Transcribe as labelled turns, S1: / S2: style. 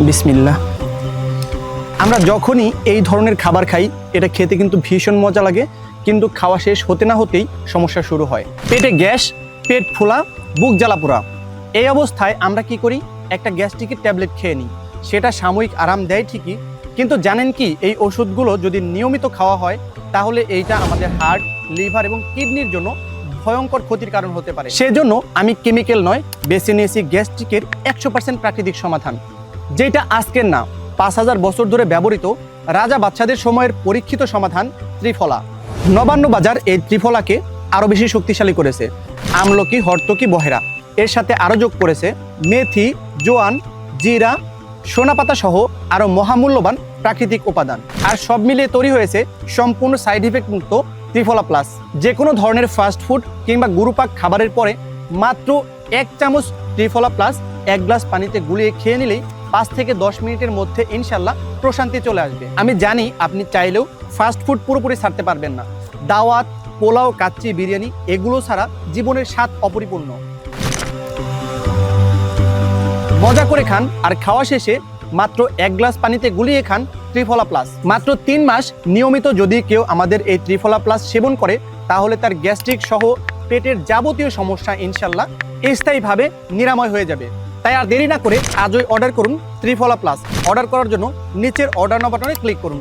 S1: বিসমিল্লাহ। আমরা যখনই এই ধরনের খাবার খাই এটা খেতে কিন্তু ভীষণ মজা লাগে, কিন্তু খাওয়া শেষ হতে না হতেই সমস্যা শুরু হয়। পেটে গ্যাস, পেট ফোলা, বুক জ্বালা পোড়া। এই অবস্থায় আমরা কি করি? একটা গ্যাস্ট্রিকের ট্যাবলেট খেয়ে নিই। সেটা সাময়িক আরাম দেয় ঠিকই, কিন্তু জানেন কি এই ওষুধগুলো যদি নিয়মিত খাওয়া হয় তাহলে এইটা আমাদের হার্ট, লিভার এবং কিডনির জন্য ভয়ঙ্কর ক্ষতির কারণ হতে পারে। সেজন্য আমি কেমিক্যাল নয়, বেছে নিয়েছি গ্যাস্ট্রিকের 100% প্রাকৃতিক সমাধান, যেটা আজকের না 5000 বছর ধরে ব্যবহৃত রাজা বাচ্চাদের সময়ের পরীক্ষিত সমাধান ত্রিফলা। নবান্ন বাজার এই ত্রিফলাকে আরও বেশি শক্তিশালী করেছে। আমলকি, হর্তকি, বহেরা, এর সাথে আরও যোগ করেছে মেথি, জোয়ান, জিরা, সোনাপাতা সহ আরও মহামূল্যবান প্রাকৃতিক উপাদান। আর সব মিলিয়ে তৈরি হয়েছে সম্পূর্ণ সাইড ইফেক্ট মুক্ত ত্রিফলা প্লাস। যে কোনো ধরনের ফাস্ট ফুড কিংবা গুরুপাক খাবারের পরে মাত্র 1 চামচ ত্রিফলা প্লাস 1 গ্লাস পানিতে গুলিয়ে খেয়ে নিলেই 5 থেকে 10 মিনিটের মধ্যে ইনশাল্লাহ প্রশান্তি চলে আসবে। আমি জানি আপনি চাইলেও ফাস্ট ফুড পুরোপুরি ছাড়তে পারবেন না। দাওয়াত, পোলাও, কাচ্চি, বিরিয়ানি এগুলো ছাড়া জীবনের স্বাদ অপরিপূর্ণ। মজা করে খান আর খাওয়া শেষে মাত্র 1 গ্লাস পানিতে গুলিয়ে খান ত্রিফলা প্লাস। মাত্র 3 মাস নিয়মিত যদি কেউ আমাদের এই ত্রিফলা প্লাস সেবন করে তাহলে তার গ্যাস্ট্রিক সহ পেটের যাবতীয় সমস্যা ইনশাল্লাহ স্থায়ীভাবে নিরাময় হয়ে যাবে। তাই আর দেরি না করে আজই অর্ডার করুন ত্রিফলা প্লাস। অর্ডার করার জন্য নিচের অর্ডার নাও বাটনে ক্লিক করুন।